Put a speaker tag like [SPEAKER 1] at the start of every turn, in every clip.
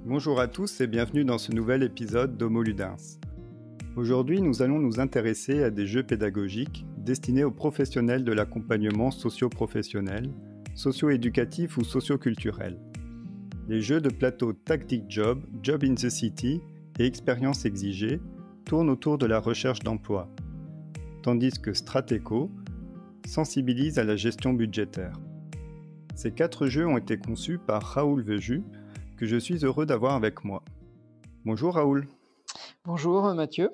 [SPEAKER 1] Bonjour à tous et bienvenue dans ce nouvel épisode d'Homo Ludens. Aujourd'hui, nous allons nous intéresser à des jeux pédagogiques destinés aux professionnels de l'accompagnement socio-professionnel, socio-éducatif ou socio-culturel. Les jeux de plateau Tactic Job, Job in the City et Expérience exigée tournent autour de la recherche d'emploi, tandis que Strateco sensibilise à la gestion budgétaire. Ces 4 jeux ont été conçus par Raoul Veju, que je suis heureux d'avoir avec moi. Bonjour Raoul.
[SPEAKER 2] Bonjour Mathieu.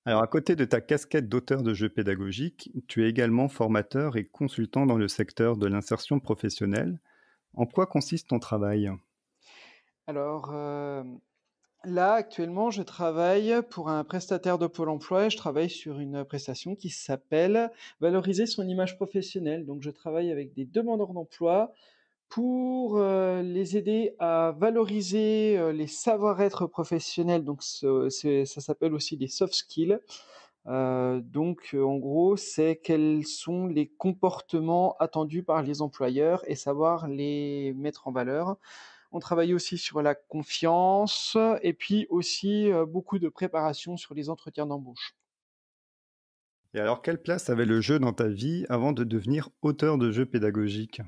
[SPEAKER 1] Alors à côté de ta casquette d'auteur de jeux pédagogiques, tu es également formateur et consultant dans le secteur de l'insertion professionnelle. En quoi consiste ton travail ?
[SPEAKER 2] Alors là, actuellement, je travaille pour un prestataire de Pôle emploi et je travaille sur une prestation qui s'appelle Valoriser son image professionnelle. Donc, je travaille avec des demandeurs d'emploi pour les aider à valoriser les savoir-être professionnels. Donc, ça s'appelle aussi des soft skills. En gros, c'est quels sont les comportements attendus par les employeurs et savoir les mettre en valeur. On travaille aussi sur la confiance et puis aussi beaucoup de préparation sur les entretiens d'embauche.
[SPEAKER 1] Et alors quelle place avait le jeu dans ta vie avant de devenir auteur de jeux pédagogiques ?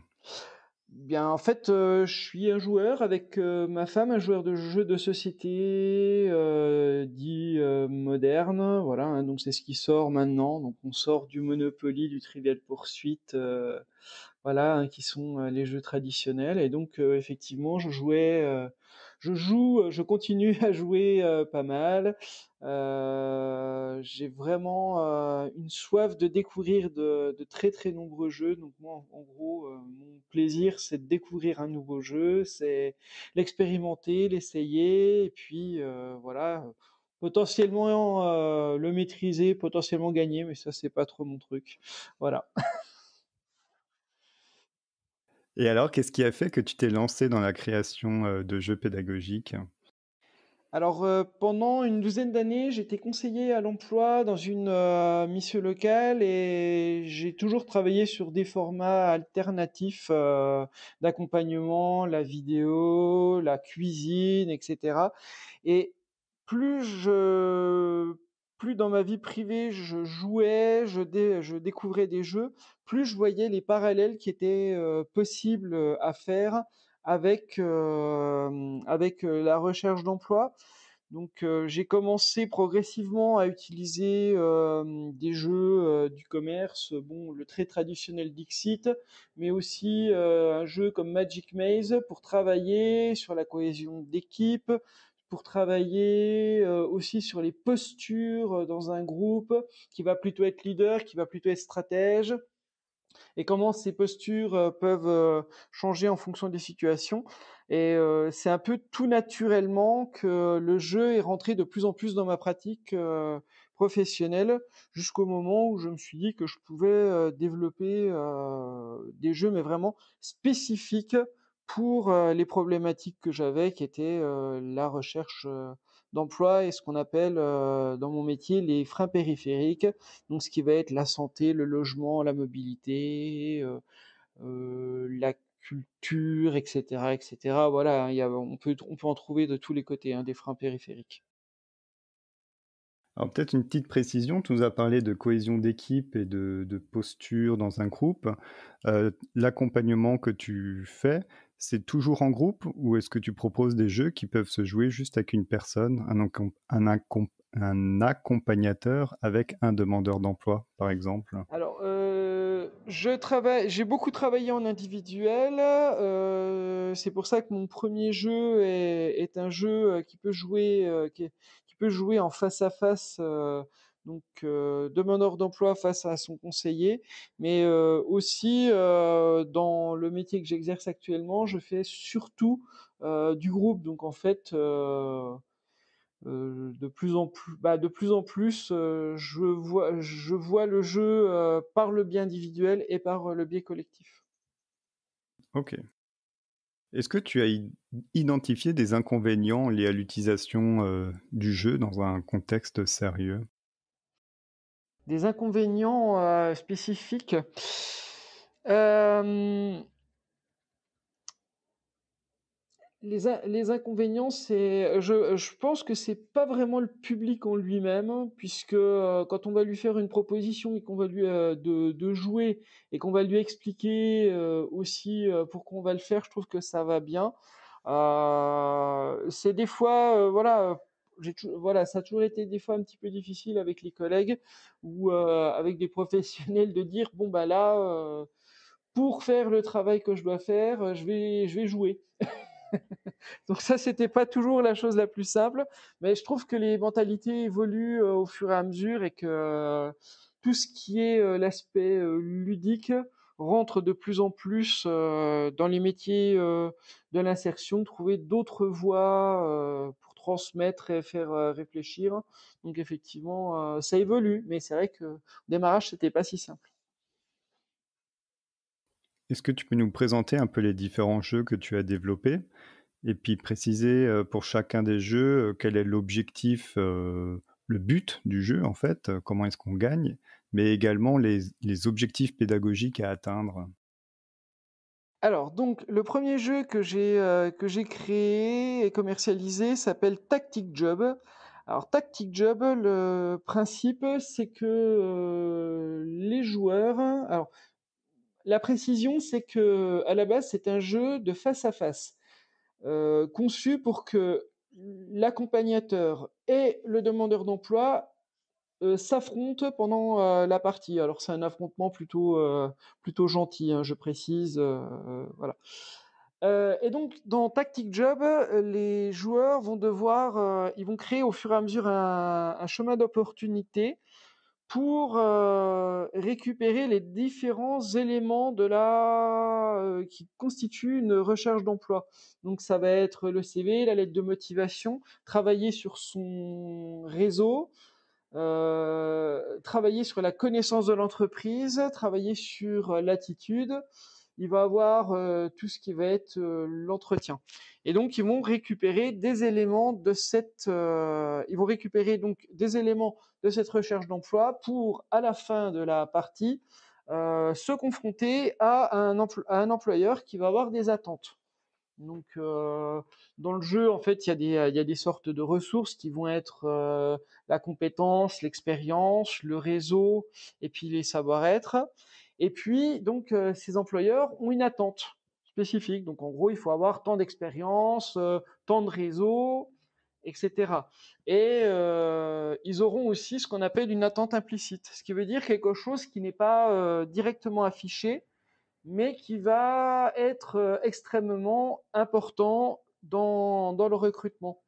[SPEAKER 2] Bien, en fait, je suis un joueur avec ma femme, un joueur de jeux de société dit moderne, voilà. Hein, donc c'est ce qui sort maintenant. Donc on sort du Monopoly, du Trivial Pursuit, voilà, hein, qui sont les jeux traditionnels. Et donc effectivement, je continue à jouer pas mal. J'ai vraiment une soif de découvrir de très très nombreux jeux. Donc moi, en gros, mon plaisir, c'est de découvrir un nouveau jeu, c'est l'expérimenter, l'essayer, et puis voilà, potentiellement le maîtriser, potentiellement gagner, mais ça c'est pas trop mon truc. Voilà.
[SPEAKER 1] Et alors qu'est-ce qui a fait que tu t'es lancé dans la création de jeux pédagogiques ?
[SPEAKER 2] Alors, pendant une douzaine d'années, j'étais conseiller à l'emploi dans une mission locale et j'ai toujours travaillé sur des formats alternatifs d'accompagnement, la vidéo, la cuisine, etc. Et plus je, plus dans ma vie privée je jouais, je découvrais des jeux, plus je voyais les parallèles qui étaient possibles à faire avec la recherche d'emploi. Donc j'ai commencé progressivement à utiliser des jeux du commerce, bon le très traditionnel Dixit, mais aussi un jeu comme Magic Maze pour travailler sur la cohésion d'équipe, pour travailler aussi sur les postures dans un groupe qui va plutôt être leader, qui va plutôt être stratège, et comment ces postures peuvent changer en fonction des situations. Et c'est un peu tout naturellement que le jeu est rentré de plus en plus dans ma pratique professionnelle, jusqu'au moment où je me suis dit que je pouvais développer des jeux, mais vraiment spécifiques pour les problématiques que j'avais, qui étaient la recherche d'emploi et ce qu'on appelle dans mon métier les freins périphériques, donc ce qui va être la santé, le logement, la mobilité, la culture, etc., etc. Voilà, hein, on peut en trouver de tous les côtés, hein, des freins périphériques.
[SPEAKER 1] Alors peut-être une petite précision, tu nous as parlé de cohésion d'équipe et de posture dans un groupe. L'accompagnement que tu fais, c'est toujours en groupe ou est-ce que tu proposes des jeux qui peuvent se jouer juste avec une personne, un accompagnateur avec un demandeur d'emploi, par exemple ?
[SPEAKER 2] Alors, j'ai beaucoup travaillé en individuel. C'est pour ça que mon premier jeu est un jeu qui peut jouer en face à face. Demandeur d'emploi face à son conseiller, mais aussi dans le métier que j'exerce actuellement, je fais surtout du groupe. Donc en fait. De plus en plus, je vois le jeu par le biais individuel et par le biais collectif.
[SPEAKER 1] Ok. Est-ce que tu as identifié des inconvénients liés à l'utilisation du jeu dans un contexte sérieux ?
[SPEAKER 2] Des inconvénients spécifiques. Euh, Les inconvénients, c'est je pense que c'est pas vraiment le public en lui-même, puisque quand on va lui faire une proposition et qu'on va lui de jouer et qu'on va lui expliquer aussi pourquoi on va le faire, je trouve que ça va bien. C'est des fois, voilà, voilà, ça a toujours été des fois un petit peu difficile avec les collègues ou avec des professionnels de dire bon bah là, pour faire le travail que je dois faire, je vais jouer. Donc ça, c'était pas toujours la chose la plus simple, mais je trouve que les mentalités évoluent au fur et à mesure et que tout ce qui est l'aspect ludique rentre de plus en plus dans les métiers de l'insertion, trouver d'autres voies pour transmettre et faire réfléchir. Donc effectivement, ça évolue, mais c'est vrai que au démarrage, c'était pas si simple.
[SPEAKER 1] Est-ce que tu peux nous présenter un peu les différents jeux que tu as développés et puis préciser pour chacun des jeux quel est l'objectif, le but du jeu en fait, comment est-ce qu'on gagne, mais également les objectifs pédagogiques à atteindre?
[SPEAKER 2] Alors, donc, le premier jeu que j'ai créé et commercialisé s'appelle Tactic Job. Alors, Tactic Job, le principe, c'est que les joueurs. Alors, la précision, c'est que à la base, c'est un jeu de face à face, conçu pour que l'accompagnateur et le demandeur d'emploi s'affrontent pendant la partie. Alors, c'est un affrontement plutôt gentil, hein, je précise. Voilà. Et donc, dans Tactic Job, les joueurs vont devoir, ils vont créer au fur et à mesure un chemin d'opportunité pour récupérer les différents éléments qui constituent une recherche d'emploi. Donc, ça va être le CV, la lettre de motivation, travailler sur son réseau, travailler sur la connaissance de l'entreprise, travailler sur l'attitude. Il va avoir tout ce qui va être l'entretien. Et donc ils vont récupérer des éléments de ils vont récupérer donc des éléments de cette recherche d'emploi pour à la fin de la partie se confronter à un employeur qui va avoir des attentes. Donc, dans le jeu, en fait, il y a des sortes de ressources qui vont être la compétence, l'expérience, le réseau, et puis les savoir-être. Et puis, donc, ces employeurs ont une attente spécifique. Donc, en gros, il faut avoir tant d'expérience, tant de réseau, etc. Et ils auront aussi ce qu'on appelle une attente implicite, ce qui veut dire quelque chose qui n'est pas directement affiché, mais qui va être extrêmement important dans le recrutement.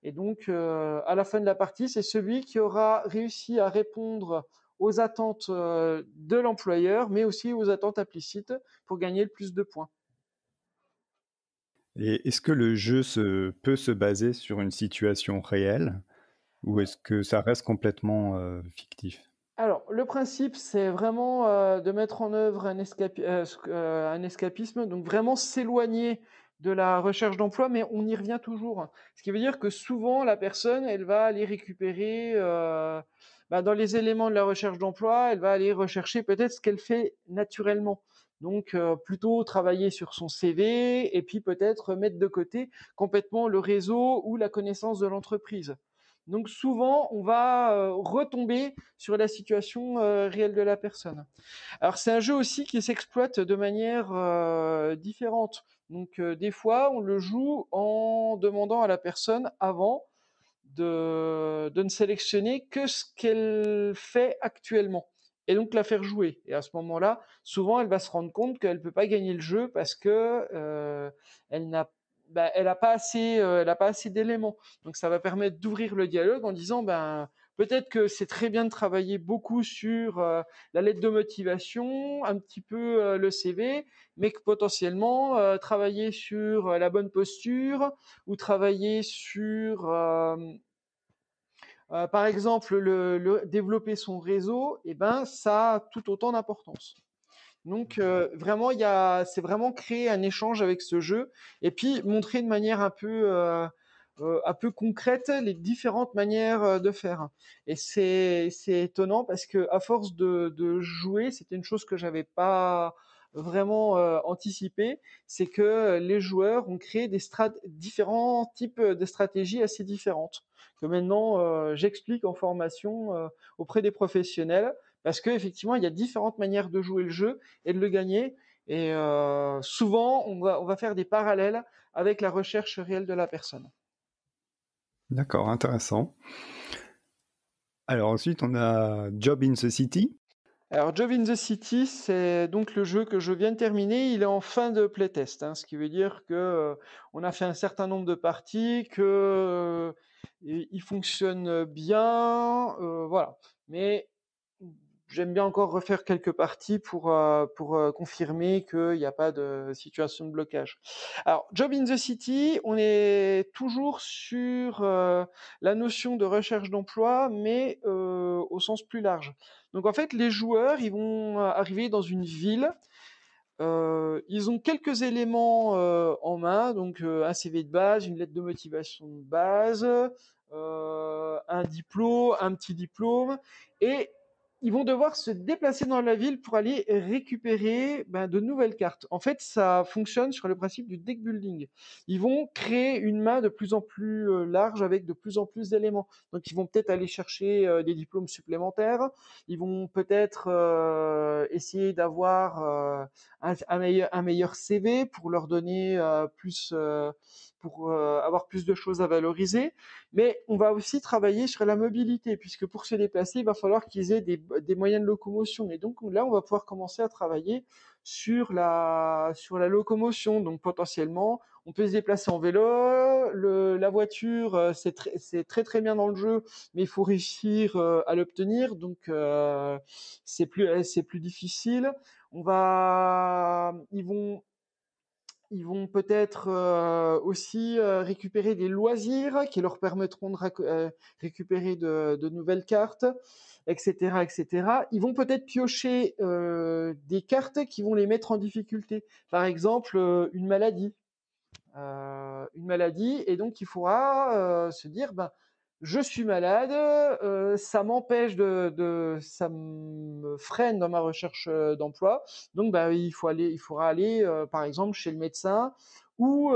[SPEAKER 2] Et donc, à la fin de la partie, c'est celui qui aura réussi à répondre aux attentes de l'employeur, mais aussi aux attentes implicites pour gagner le plus de points.
[SPEAKER 1] Et est-ce que le jeu peut se baser sur une situation réelle ou est-ce que ça reste complètement fictif?
[SPEAKER 2] Alors, le principe, c'est vraiment de mettre en œuvre un escapisme, donc vraiment s'éloigner de la recherche d'emploi, mais on y revient toujours. Ce qui veut dire que souvent, la personne, elle va aller récupérer, dans les éléments de la recherche d'emploi, elle va aller rechercher peut-être ce qu'elle fait naturellement. Donc, plutôt travailler sur son CV et puis peut-être mettre de côté complètement le réseau ou la connaissance de l'entreprise. Donc souvent, on va retomber sur la situation réelle de la personne. Alors c'est un jeu aussi qui s'exploite de manière différente. Donc des fois, on le joue en demandant à la personne avant de ne sélectionner que ce qu'elle fait actuellement. Et donc la faire jouer. Et à ce moment-là, souvent, elle va se rendre compte qu'elle peut pas gagner le jeu parce que elle n'a elle a pas assez d'éléments. Donc ça va permettre d'ouvrir le dialogue en disant peut-être que c'est très bien de travailler beaucoup sur la lettre de motivation, un petit peu le CV, mais que potentiellement travailler sur la bonne posture ou travailler sur par exemple développer son réseau, et ben ça a tout autant d'importance. Donc vraiment, c'est vraiment créer un échange avec ce jeu et puis montrer de manière un peu concrète les différentes manières de faire. Et c'est étonnant parce que à force de jouer, c'était une chose que j'avais pas vraiment anticipé, c'est que les joueurs ont créé différents types de stratégies assez différentes. Que maintenant j'explique en formation auprès des professionnels, parce que effectivement il y a différentes manières de jouer le jeu et de le gagner. Et souvent on va faire des parallèles avec la recherche réelle de la personne.
[SPEAKER 1] D'accord, intéressant. Alors ensuite, on a Job in the City.
[SPEAKER 2] Alors, Job in the City, c'est donc le jeu que je viens de terminer. Il est en fin de playtest, hein, ce qui veut dire que on a fait un certain nombre de parties, que il fonctionne bien, voilà. Mais j'aime bien encore refaire quelques parties pour confirmer qu'il n'y a pas de situation de blocage. Alors, Job in the City, on est toujours sur la notion de recherche d'emploi, mais au sens plus large. Donc en fait, les joueurs, ils vont arriver dans une ville. Ils ont quelques éléments en main, donc un CV de base, une lettre de motivation de base, un diplôme, un petit diplôme, et ils vont devoir se déplacer dans la ville pour aller récupérer de nouvelles cartes. En fait, ça fonctionne sur le principe du deck building. Ils vont créer une main de plus en plus large avec de plus en plus d'éléments. Donc, ils vont peut-être aller chercher des diplômes supplémentaires. Ils vont peut-être essayer d'avoir un meilleur CV pour leur donner pour avoir plus de choses à valoriser. Mais on va aussi travailler sur la mobilité, puisque pour se déplacer, il va falloir qu'ils aient des moyens de locomotion. Et donc là, on va pouvoir commencer à travailler sur la locomotion. Donc potentiellement, on peut se déplacer en vélo. La voiture, c'est très très bien dans le jeu, mais il faut réussir à l'obtenir. Donc c'est plus difficile. Ils vont peut-être aussi récupérer des loisirs qui leur permettront de récupérer de nouvelles cartes, etc., etc. Ils vont peut-être piocher des cartes qui vont les mettre en difficulté. Par exemple, une maladie, et donc il faudra se dire, je suis malade, ça m'empêche ça me freine dans ma recherche d'emploi, donc il faudra aller par exemple chez le médecin, ou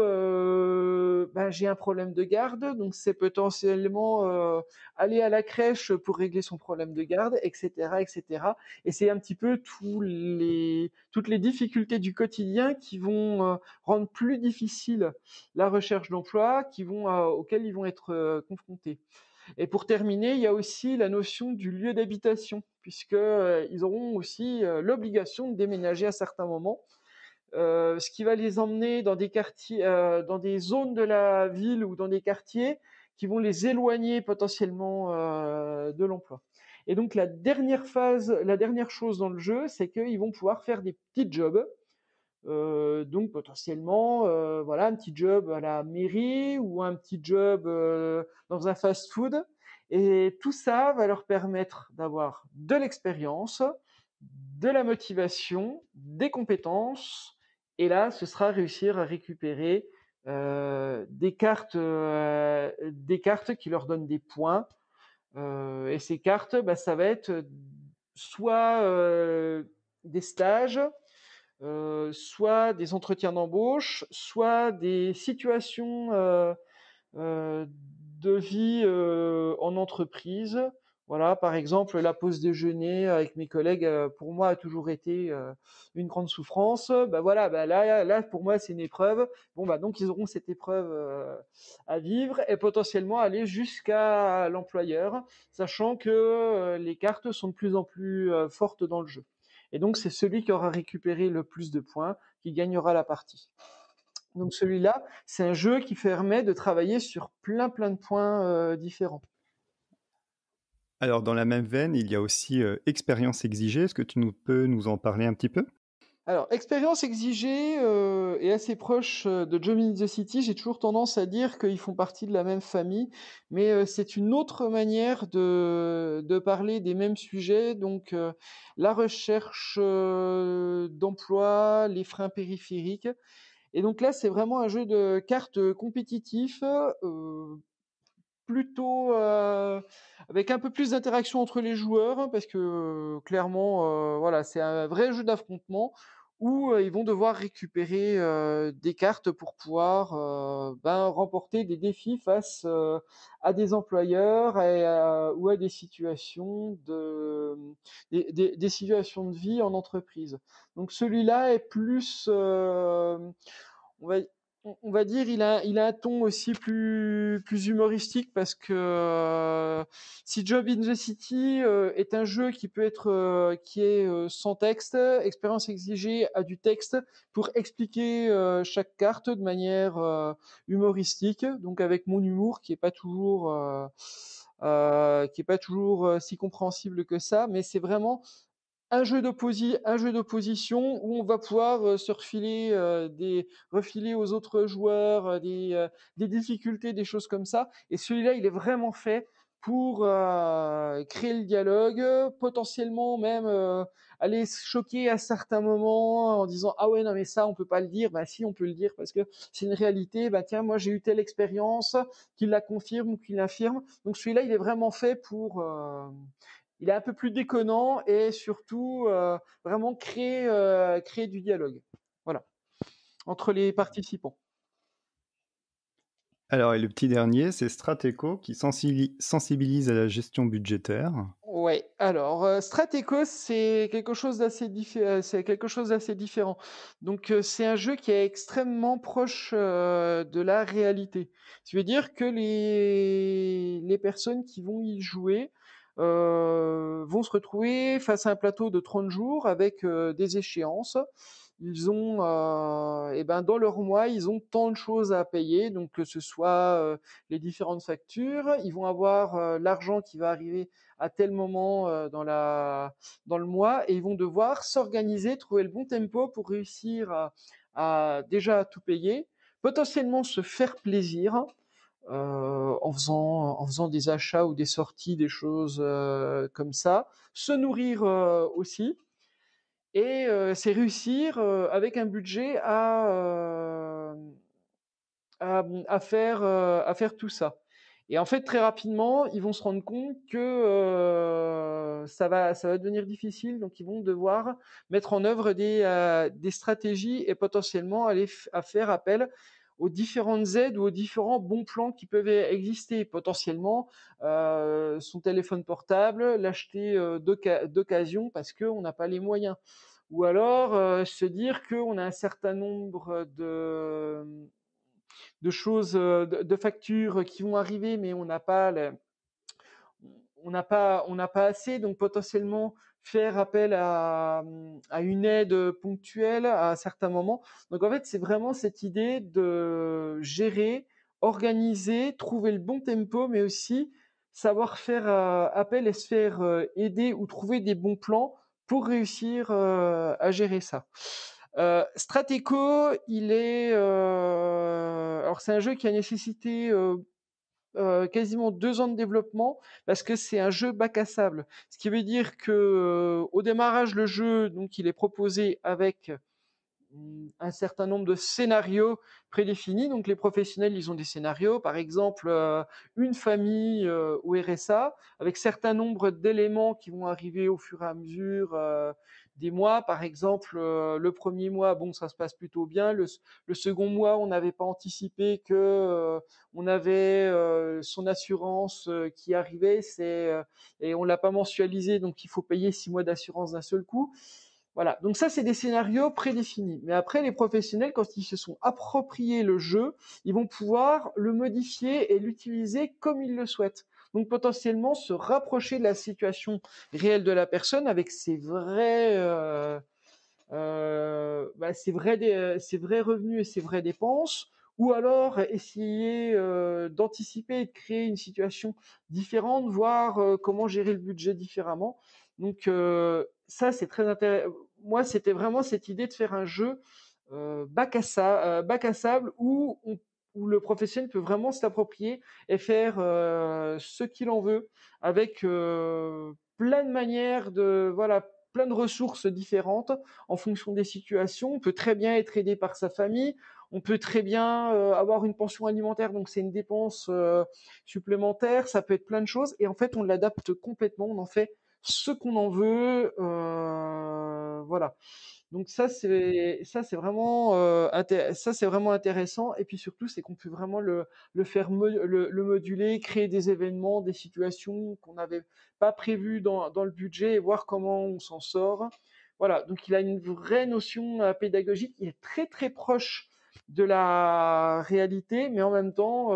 [SPEAKER 2] j'ai un problème de garde, donc c'est potentiellement aller à la crèche pour régler son problème de garde, etc., etc. Et c'est un petit peu toutes les difficultés du quotidien qui vont rendre plus difficile la recherche d'emploi, auxquelles ils vont être confrontés. Et pour terminer, il y a aussi la notion du lieu d'habitation, puisque ils auront aussi l'obligation de déménager à certains moments, ce qui va les emmener dans des quartiers, dans des zones de la ville ou dans des quartiers qui vont les éloigner potentiellement de l'emploi. Et donc la dernière chose dans le jeu, c'est qu'ils vont pouvoir faire des petits jobs. Donc potentiellement, voilà, un petit job à la mairie ou un petit job dans un fast-food. Et tout ça va leur permettre d'avoir de l'expérience, de la motivation, des compétences. Et là, ce sera réussir à récupérer des cartes qui leur donnent des points. Et ces cartes, ça va être soit des stages, soit des entretiens d'embauche, soit des situations de vie en entreprise. Voilà, par exemple, la pause déjeuner avec mes collègues, pour moi, a toujours été une grande souffrance. Voilà, là, pour moi, c'est une épreuve. Bon, donc ils auront cette épreuve à vivre et potentiellement aller jusqu'à l'employeur, sachant que les cartes sont de plus en plus fortes dans le jeu. Et donc, c'est celui qui aura récupéré le plus de points qui gagnera la partie. Donc celui-là, c'est un jeu qui permet de travailler sur plein de points différents.
[SPEAKER 1] Alors dans la même veine, il y a aussi expérience exigée. Est-ce que peux nous en parler un petit peu?
[SPEAKER 2] Alors, expérience exigée est assez proche de Job in the City. J'ai toujours tendance à dire qu'ils font partie de la même famille, mais c'est une autre manière de parler des mêmes sujets. Donc, la recherche d'emploi, les freins périphériques. Et donc là, c'est vraiment un jeu de cartes compétitif, plutôt avec un peu plus d'interaction entre les joueurs, hein, parce que clairement, voilà, c'est un vrai jeu d'affrontement où ils vont devoir récupérer des cartes pour pouvoir remporter des défis face à des employeurs ou à des situations de vie en entreprise. Donc celui-là est plus, on va, on va dire, il a un ton aussi plus humoristique parce que si Job in the City est un jeu qui peut être qui est sans texte, expérience exigée a du texte pour expliquer chaque carte de manière humoristique, donc avec mon humour qui est pas toujours si compréhensible que ça, mais c'est vraiment un jeu d'opposition où on va pouvoir se refiler aux autres joueurs des difficultés, des choses comme ça. Et celui-là, il est vraiment fait pour créer le dialogue, potentiellement même aller se choquer à certains moments en disant ah ouais non mais ça on peut pas le dire, bah si on peut le dire parce que c'est une réalité, bah tiens moi j'ai eu telle expérience qui la confirme ou qui l'infirme. Donc celui-là il est vraiment fait pour il est un peu plus déconnant et surtout vraiment créer du dialogue. Voilà, entre les participants.
[SPEAKER 1] Alors, et le petit dernier, c'est Strateco qui sensibilise à la gestion budgétaire.
[SPEAKER 2] Ouais. Alors, Strateco, c'est quelque chose d'assez différent. Donc, c'est un jeu qui est extrêmement proche de la réalité. Ça veut dire que les personnes qui vont y jouer vont se retrouver face à un plateau de 30 jours avec des échéances. Ils ont, dans leur mois, ils ont tant de choses à payer, donc que ce soit les différentes factures, ils vont avoir l'argent qui va arriver à tel moment dans le mois et ils vont devoir s'organiser, trouver le bon tempo pour réussir à déjà tout payer, potentiellement se faire plaisir en faisant des achats ou des sorties, des choses comme ça, se nourrir aussi et c'est réussir avec un budget à faire tout ça. Et en fait, très rapidement, ils vont se rendre compte que ça va devenir difficile, donc ils vont devoir mettre en œuvre des stratégies et potentiellement à faire appel aux différentes aides ou aux différents bons plans qui peuvent exister. Potentiellement, son téléphone portable, l'acheter d'occasion parce qu'on n'a pas les moyens. Ou alors se dire qu'on a un certain nombre de choses, de factures qui vont arriver, mais on n'a pas assez, donc potentiellement faire appel à une aide ponctuelle à certains moments. Donc en fait, c'est vraiment cette idée de gérer, organiser, trouver le bon tempo, mais aussi savoir faire appel et se faire aider ou trouver des bons plans pour réussir à gérer ça. Strateco, alors c'est un jeu qui a nécessité quasiment 2 ans de développement parce que c'est un jeu bac à sable. Ce qui veut dire que au démarrage, le jeu, donc, il est proposé avec un certain nombre de scénarios prédéfinis. Donc les professionnels, ils ont des scénarios, par exemple une famille au RSA, avec certain nombre d'éléments qui vont arriver au fur et à mesure des mois. Par exemple, le premier mois, bon, ça se passe plutôt bien. Le second mois, on n'avait pas anticipé que on avait son assurance qui arrivait, et on l'a pas mensualisé, donc il faut payer 6 mois d'assurance d'un seul coup. Voilà, donc ça c'est des scénarios prédéfinis. Mais après les professionnels, quand ils se sont appropriés le jeu, ils vont pouvoir le modifier et l'utiliser comme ils le souhaitent. Donc potentiellement se rapprocher de la situation réelle de la personne avec ses vrais revenus et ses vraies dépenses, ou alors essayer d'anticiper et de créer une situation différente, voir comment gérer le budget différemment. Donc ça c'est très intéressant. Moi c'était vraiment cette idée de faire un jeu bac à sable où le professionnel peut vraiment s'approprier et faire ce qu'il en veut avec plein de manières plein de ressources différentes en fonction des situations. On peut très bien être aidé par sa famille. On peut très bien avoir une pension alimentaire, donc c'est une dépense supplémentaire. Ça peut être plein de choses. Et en fait, on l'adapte complètement. On en fait ce qu'on en veut. Voilà. Donc ça c'est vraiment intéressant et puis surtout, c'est qu'on peut vraiment le faire le moduler, créer des événements, des situations qu'on n'avait pas prévues dans le budget et voir comment on s'en sort. Voilà, donc il a une vraie notion, pédagogique. Il est très, très proche de la réalité, mais en même temps,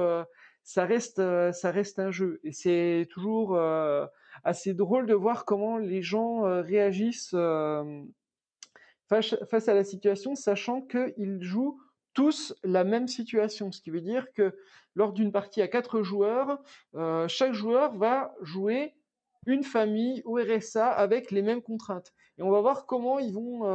[SPEAKER 2] ça reste un jeu et c'est toujours, assez drôle de voir comment les gens, réagissent, face à la situation, sachant qu'ils jouent tous la même situation. Ce qui veut dire que lors d'une partie à 4 joueurs, chaque joueur va jouer une famille au RSA avec les mêmes contraintes. Et on va voir comment ils vont.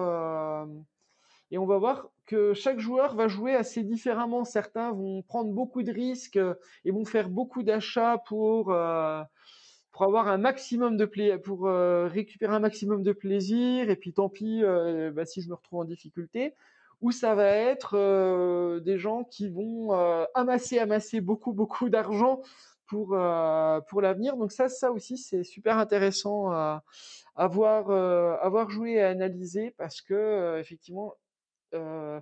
[SPEAKER 2] Et on va voir que chaque joueur va jouer assez différemment. Certains vont prendre beaucoup de risques et vont faire beaucoup d'achats pour avoir un maximum de plaisir, pour récupérer un maximum de plaisir, et puis tant pis si je me retrouve en difficulté. Ou ça va être des gens qui vont amasser beaucoup d'argent pour l'avenir. Donc ça aussi c'est super intéressant à voir jouer et à analyser parce que effectivement euh,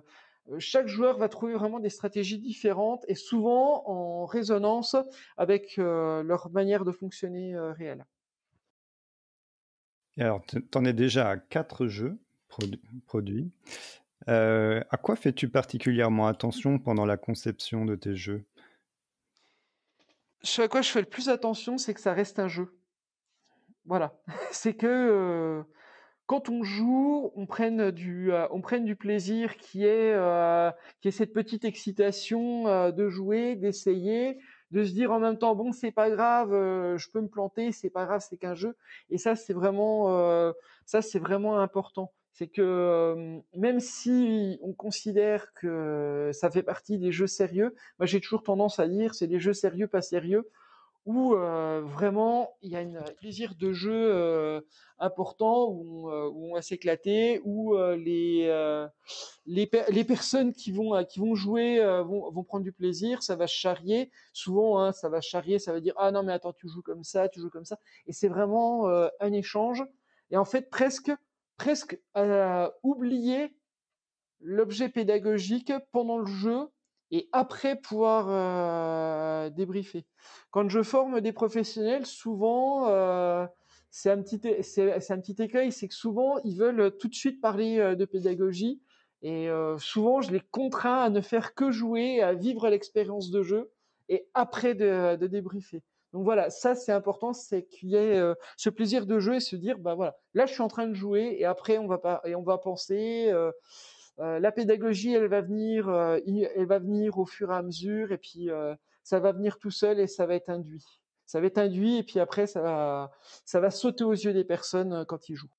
[SPEAKER 2] chaque joueur va trouver vraiment des stratégies différentes et souvent en résonance avec leur manière de fonctionner réelle.
[SPEAKER 1] Et alors, t'en es déjà à 4 jeux produits. À quoi fais-tu particulièrement attention pendant la conception de tes jeux?
[SPEAKER 2] Ce à quoi je fais le plus attention, c'est que ça reste un jeu. Voilà. C'est que quand on joue, on prenne du plaisir qui est cette petite excitation de jouer, d'essayer, de se dire en même temps bon c'est pas grave, je peux me planter, c'est pas grave, c'est qu'un jeu. Et ça c'est vraiment important. C'est que même si on considère que ça fait partie des jeux sérieux, moi j'ai toujours tendance à dire c'est des jeux sérieux pas sérieux où vraiment il y a un plaisir de jeu important où on va s'éclater, où les personnes qui vont jouer vont prendre du plaisir, ça va charrier. Souvent, hein, ça va charrier, ça va dire ah non mais attends tu joues comme ça, tu joues comme ça, et c'est vraiment un échange. Et en fait presque oublier l'objet pédagogique pendant le jeu et après pouvoir débriefer. Quand je forme des professionnels, souvent c'est un petit écueil, c'est que souvent ils veulent tout de suite parler de pédagogie et souvent je les contrains à ne faire que jouer, à vivre l'expérience de jeu et après de débriefer. Donc voilà, ça c'est important, c'est qu'il y ait ce plaisir de jeu et se dire bah voilà, là je suis en train de jouer et après on va penser la pédagogie, elle va venir au fur et à mesure, et puis ça va venir tout seul et ça va être induit. Ça va être induit, et puis après ça va sauter aux yeux des personnes quand ils jouent.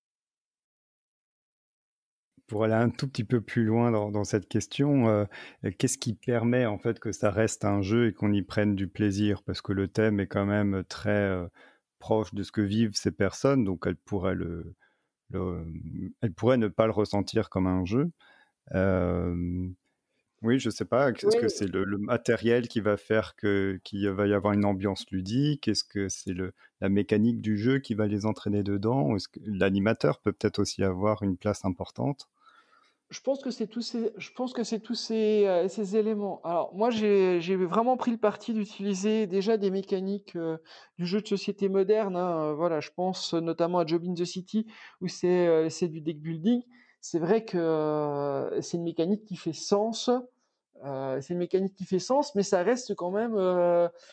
[SPEAKER 1] Pour aller un tout petit peu plus loin dans cette question, qu'est-ce qui permet en fait que ça reste un jeu et qu'on y prenne du plaisir? Parce que le thème est quand même très proche de ce que vivent ces personnes, donc le- elles pourraient ne pas le ressentir comme un jeu. Euh, oui, je sais pas. Est-ce que
[SPEAKER 2] Oui,
[SPEAKER 1] c'est le matériel qui va faire qu'il va y avoir une ambiance ludique? Est-ce que c'est la mécanique du jeu qui va les entraîner dedans? Ou est-ce que l'animateur peut peut-être aussi avoir une place importante?
[SPEAKER 2] je pense que c'est tous ces éléments. Alors moi, j'ai vraiment pris le parti d'utiliser déjà des mécaniques du jeu de société moderne. Hein. Voilà, je pense notamment à Job in the City où c'est du deck building. C'est vrai que c'est une mécanique qui fait sens. C'est une mécanique qui fait sens, mais ça reste quand même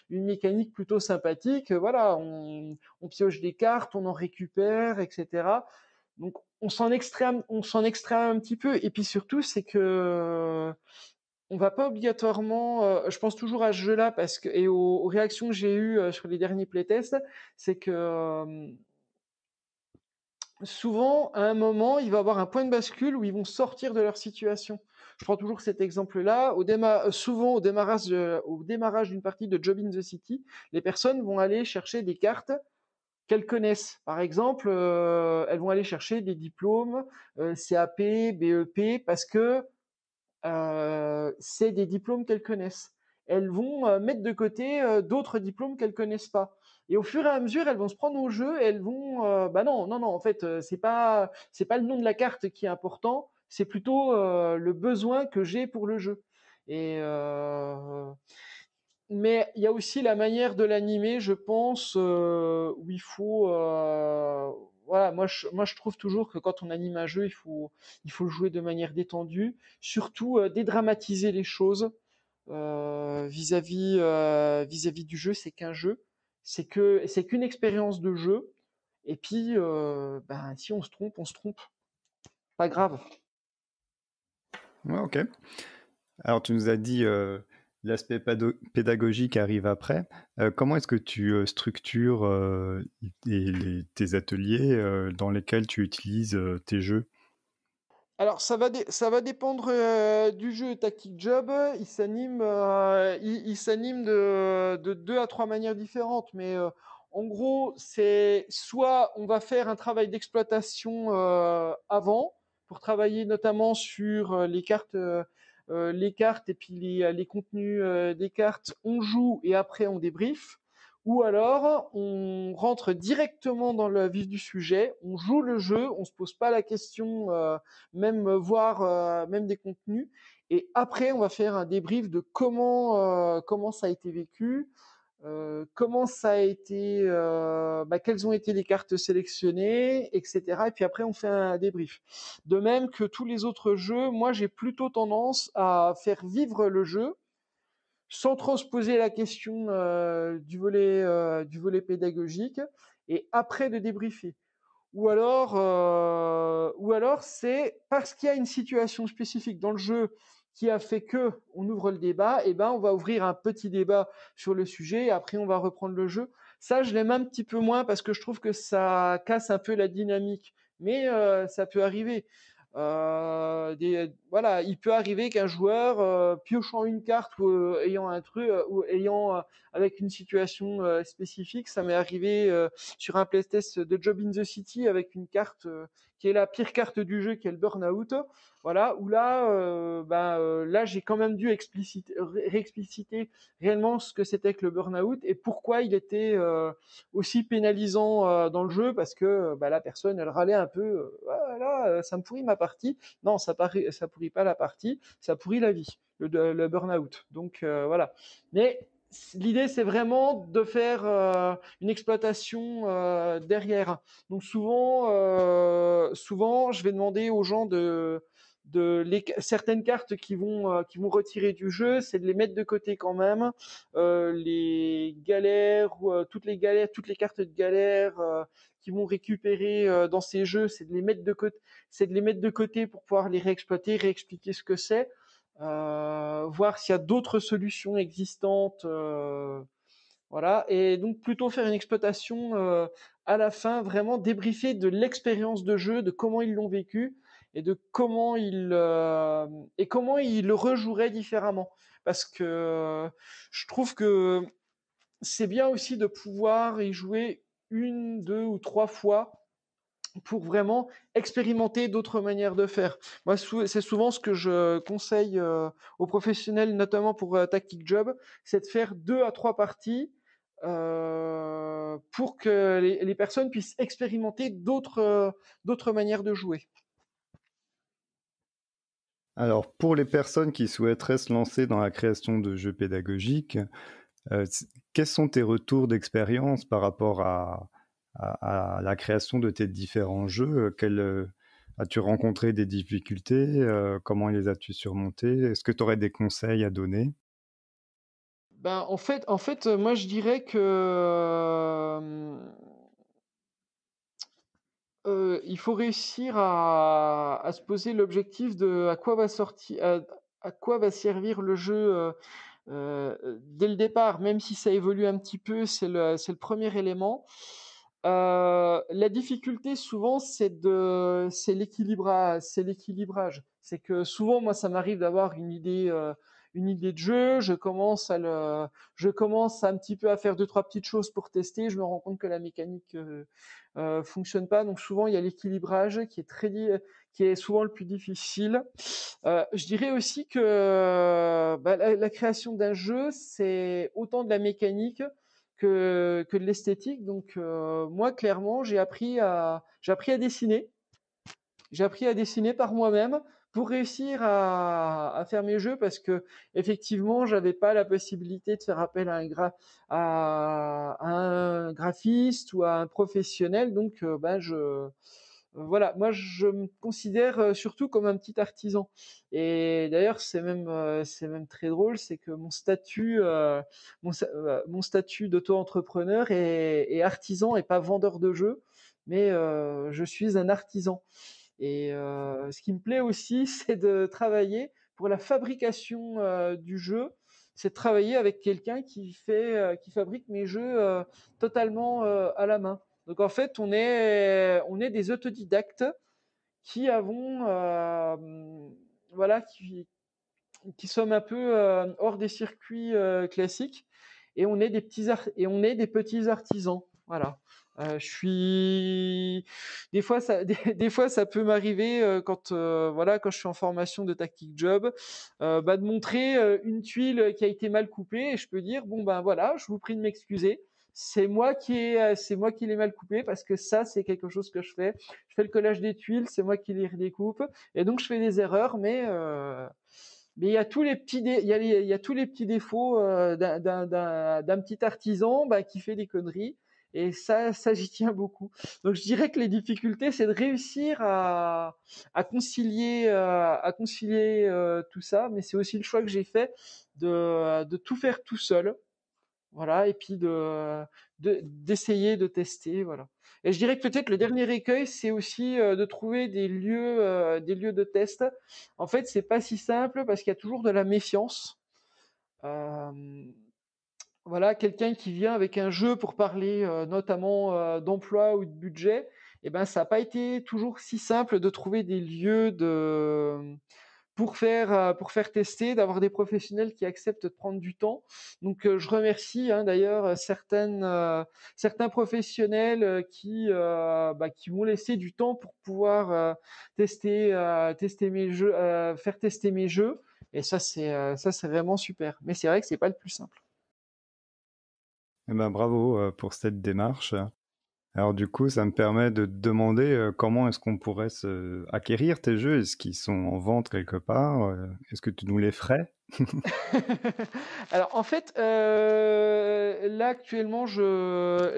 [SPEAKER 2] une mécanique plutôt sympathique. Voilà, on pioche des cartes, on en récupère, etc. Donc on s'en extrait un petit peu. Et puis surtout, c'est que on va pas obligatoirement. Je pense toujours à ce jeu-là parce que et aux réactions que j'ai eues sur les derniers playtests, c'est que souvent, à un moment, il va y avoir un point de bascule où ils vont sortir de leur situation. Je prends toujours cet exemple-là. Souvent, au démarrage d'une partie de Job in the City, les personnes vont aller chercher des cartes qu'elles connaissent. Par exemple, elles vont aller chercher des diplômes CAP, BEP, parce que c'est des diplômes qu'elles connaissent. Elles vont mettre de côté d'autres diplômes qu'elles connaissent pas. Et au fur et à mesure, elles vont se prendre au jeu et elles vont, bah non, en fait, c'est pas le nom de la carte qui est important, c'est plutôt le besoin que j'ai pour le jeu. Et mais il y a aussi la manière de l'animer, je pense, où il faut, voilà, moi je trouve toujours que quand on anime un jeu, il faut le jouer de manière détendue, surtout dédramatiser les choses vis-à-vis du jeu. C'est qu'un jeu, c'est qu'une expérience de jeu. Et puis, ben, si on se trompe, on se trompe. Pas grave.
[SPEAKER 1] Ouais, ok. Alors, tu nous as dit l'aspect pédagogique arrive après. Comment est-ce que tu structures tes ateliers dans lesquels tu utilises tes jeux?
[SPEAKER 2] Alors ça va dépendre du jeu Tactic Job. Il s'anime de deux à trois manières différentes. Mais en gros, c'est soit on va faire un travail d'exploitation avant pour travailler notamment sur les cartes et puis les contenus des cartes. On joue et après on débrief. Ou alors, on rentre directement dans le vif du sujet, on joue le jeu, on se pose pas la question même voir même des contenus. Et après, on va faire un débrief de comment ça a été vécu, comment ça a été, quelles ont été les cartes sélectionnées, etc. Et puis après, on fait un débrief. De même que tous les autres jeux, moi, j'ai plutôt tendance à faire vivre le jeu sans trop se poser la question du volet pédagogique et après de débriefer. Ou alors c'est parce qu'il y a une situation spécifique dans le jeu qui a fait que on ouvre le débat, et ben on va ouvrir un petit débat sur le sujet et après on va reprendre le jeu. Ça, je l'aime un petit peu moins parce que je trouve que ça casse un peu la dynamique, mais ça peut arriver. Voilà, il peut arriver qu'un joueur piochant une carte ou ayant un truc ou ayant avec une situation spécifique, ça m'est arrivé sur un playtest de Job in the City avec une carte qui est la pire carte du jeu, qui est le Burnout. Voilà, où là, là, j'ai quand même dû réexpliciter réellement ce que c'était que le Burnout et pourquoi il était aussi pénalisant dans le jeu, parce que la personne, elle râlait un peu, voilà, ça me pourrit ma partie. Non, ça pourrit pas la partie, ça pourrit la vie, le Burnout. Donc voilà. Mais l'idée, c'est vraiment de faire une exploitation derrière. Donc souvent, je vais demander aux gens certaines cartes qui vont retirer du jeu, c'est de les mettre de côté quand même. Les galères ou toutes les cartes de galère qui vont récupérer dans ces jeux, c'est de les mettre de côté pour pouvoir les réexploiter, réexpliquer ce que c'est. Voir s'il y a d'autres solutions existantes, voilà. Et donc plutôt faire une exploitation à la fin, vraiment débriefer de l'expérience de jeu, de comment ils l'ont vécu et de comment ils le rejoueraient différemment. Parce que je trouve que c'est bien aussi de pouvoir y jouer une, deux ou trois fois pour vraiment expérimenter d'autres manières de faire. Moi, c'est souvent ce que je conseille aux professionnels, notamment pour Tactic Job, c'est de faire deux à trois parties pour que les personnes puissent expérimenter d'autres manières de jouer.
[SPEAKER 1] Alors, pour les personnes qui souhaiteraient se lancer dans la création de jeux pédagogiques, quels sont tes retours d'expérience par rapport à la création de tes différents jeux? As-tu rencontré des difficultés? Comment les as-tu surmontées? Est-ce que tu aurais des conseils à donner?
[SPEAKER 2] Ben, en fait, moi je dirais que il faut réussir à se poser l'objectif de à quoi va servir le jeu dès le départ, même si ça évolue un petit peu, c'est le premier élément. La difficulté souvent c'est l'équilibrage. C'est que souvent moi ça m'arrive d'avoir une idée de jeu, je commence un petit peu à faire deux trois petites choses pour tester, je me rends compte que la mécanique fonctionne pas. Donc souvent il y a l'équilibrage qui est souvent le plus difficile. Je dirais aussi que la création d'un jeu, c'est autant de la mécanique que de l'esthétique. Donc moi, clairement, j'ai appris à dessiner. J'ai appris à dessiner par moi-même. pour réussir à faire mes jeux, parce que effectivement, j'avais pas la possibilité de faire appel à un graphiste ou à un professionnel, donc voilà, moi je me considère surtout comme un petit artisan. Et d'ailleurs, c'est même très drôle, c'est que mon statut d'auto-entrepreneur est artisan et pas vendeur de jeux, mais je suis un artisan. Et ce qui me plaît aussi, c'est de travailler pour la fabrication du jeu. C'est de travailler avec quelqu'un qui fabrique mes jeux totalement à la main. Donc en fait, on est des autodidactes qui avons, voilà, qui sommes un peu hors des circuits classiques, et et on est des petits artisans. Voilà. Je suis des fois ça des fois ça peut m'arriver quand voilà, quand je suis en formation de tactique job, de montrer une tuile qui a été mal coupée, et je peux dire bon ben voilà, je vous prie de m'excuser. C'est moi qui l'ai mal coupé, parce que ça c'est quelque chose que je fais. Je fais le collage des tuiles, c'est moi qui les redécoupe, et donc je fais des erreurs, mais il y a tous les petits il y a tous les petits défauts d'un petit artisan qui fait des conneries. Et ça j'y tiens beaucoup. Donc je dirais que les difficultés, c'est de réussir à concilier tout ça, mais c'est aussi le choix que j'ai fait de tout faire tout seul. Voilà, et puis d'essayer de tester, voilà. Et je dirais que peut-être le dernier écueil, c'est aussi de trouver des lieux de test. En fait, c'est pas si simple parce qu'il y a toujours de la méfiance. Euh, voilà, quelqu'un qui vient avec un jeu pour parler notamment d'emploi ou de budget, eh ben ça n'a pas été toujours si simple de trouver des lieux pour faire tester, d'avoir des professionnels qui acceptent de prendre du temps. Donc je remercie d'ailleurs certains professionnels qui m'ont laissé du temps pour pouvoir tester mes jeux, faire tester mes jeux. Et ça c'est vraiment super. Mais c'est vrai que c'est pas le plus simple.
[SPEAKER 1] Eh ben, bravo pour cette démarche. Alors du coup, ça me permet de te demander comment est-ce qu'on pourrait acquérir tes jeux. Est-ce qu'ils sont en vente quelque part? Est-ce que tu nous les ferais?
[SPEAKER 2] Alors en fait, là actuellement, je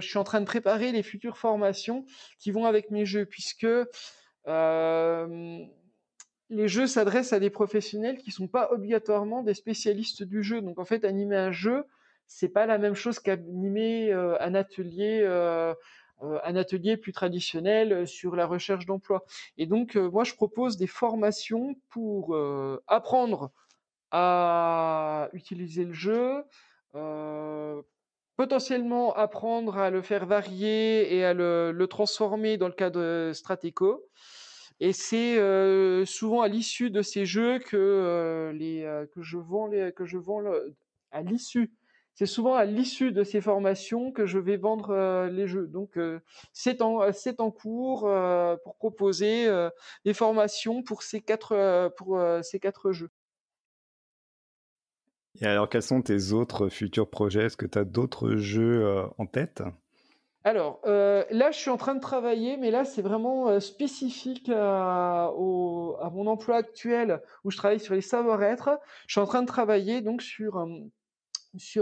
[SPEAKER 2] suis en train de préparer les futures formations qui vont avec mes jeux, puisque les jeux s'adressent à des professionnels qui sont pas obligatoirement des spécialistes du jeu. Donc en fait, animer un jeu, c'est pas la même chose qu'animer un atelier plus traditionnel sur la recherche d'emploi. Et donc moi, je propose des formations pour apprendre à utiliser le jeu, euh, potentiellement apprendre à le faire varier et à le transformer dans le cadre Stratéco. Et c'est souvent à l'issue de ces jeux que je vends à l'issue. C'est souvent à l'issue de ces formations que je vais vendre les jeux. Donc c'est en cours pour proposer des formations pour ces quatre jeux.
[SPEAKER 1] Et alors, quels sont tes autres futurs projets? Est-ce que tu as d'autres jeux en tête?
[SPEAKER 2] Alors, là, je suis en train de travailler, mais là, c'est vraiment spécifique à mon emploi actuel où je travaille sur les savoir-être. Je suis en train de travailler donc sur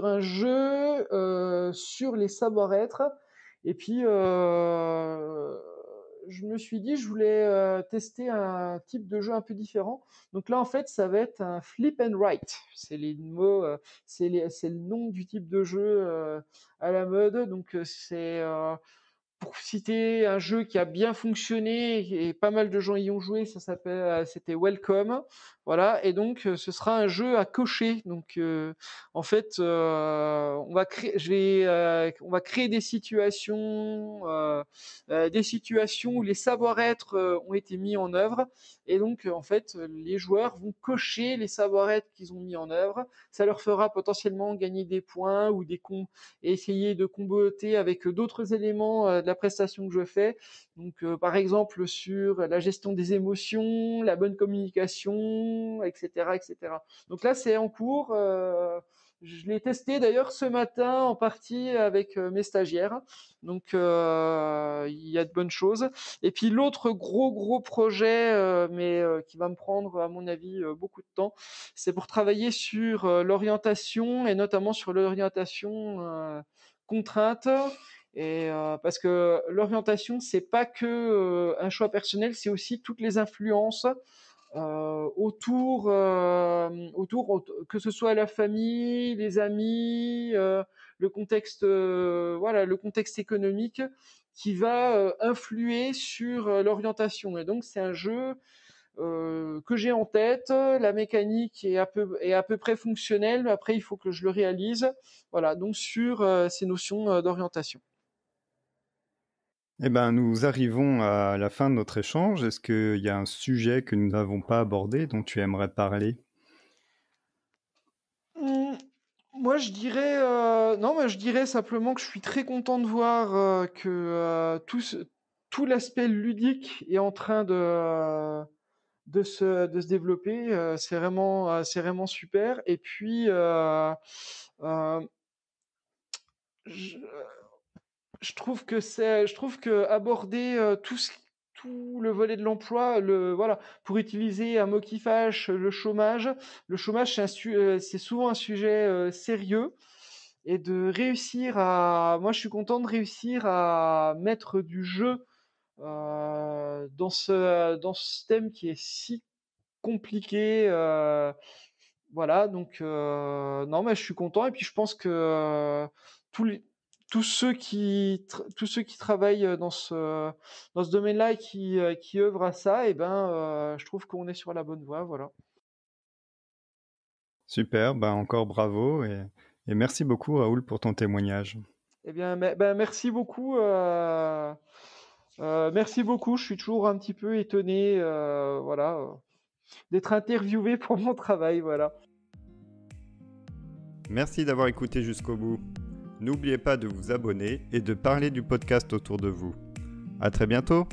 [SPEAKER 2] un jeu sur les savoir-être. Et puis, je me suis dit, je voulais tester un type de jeu un peu différent. Donc là, en fait, ça va être un flip and write. C'est les mots, c'est le nom du type de jeu à la mode. Donc pour citer un jeu qui a bien fonctionné et pas mal de gens y ont joué, c'était Welcome. Voilà, et donc ce sera un jeu à cocher. Donc en fait, on va créer des situations où les savoir-être ont été mis en œuvre, et donc en fait, les joueurs vont cocher les savoir-être qu'ils ont mis en œuvre. Ça leur fera potentiellement gagner des points ou et essayer de comboter avec d'autres éléments de la prestation que je fais. Donc, par exemple, sur la gestion des émotions, la bonne communication, etc., etc. Donc là, c'est en cours. Je l'ai testé d'ailleurs ce matin en partie avec mes stagiaires. Donc il y a de bonnes choses. Et puis l'autre gros projet, mais qui va me prendre à mon avis beaucoup de temps, c'est pour travailler sur l'orientation et notamment sur l'orientation contrainte. Et parce que l'orientation, c'est pas que un choix personnel, c'est aussi toutes les influences autour, que ce soit la famille, les amis, le contexte, voilà, le contexte économique qui va influer sur l'orientation. Et donc c'est un jeu que j'ai en tête. La mécanique est à peu près fonctionnelle, mais après il faut que je le réalise. Voilà, donc sur ces notions d'orientation.
[SPEAKER 1] Eh ben, nous arrivons à la fin de notre échange. Est-ce qu'il y a un sujet que nous n'avons pas abordé dont tu aimerais parler?
[SPEAKER 2] Mmh, Moi, je dirais, non, mais je dirais simplement que je suis très content de voir que tout l'aspect ludique est en train de se développer. C'est vraiment super. Et puis, euh, je, je trouve que aborder tout le volet de l'emploi, voilà, pour utiliser un mot qui fâche, le chômage, c'est souvent un sujet sérieux. Et de réussir moi, je suis content de réussir à mettre du jeu dans ce thème qui est si compliqué. Voilà, donc non, mais je suis content. Et puis je pense que tous les, tous ceux qui travaillent dans ce domaine-là et qui œuvrent à ça, et ben, je trouve qu'on est sur la bonne voie. Voilà.
[SPEAKER 1] Super, ben encore bravo et merci beaucoup Raoul pour ton témoignage.
[SPEAKER 2] Eh bien, ben, merci beaucoup. Merci beaucoup. Je suis toujours un petit peu étonné, voilà, d'être interviewé pour mon travail. Voilà.
[SPEAKER 1] Merci d'avoir écouté jusqu'au bout. N'oubliez pas de vous abonner et de parler du podcast autour de vous. À très bientôt!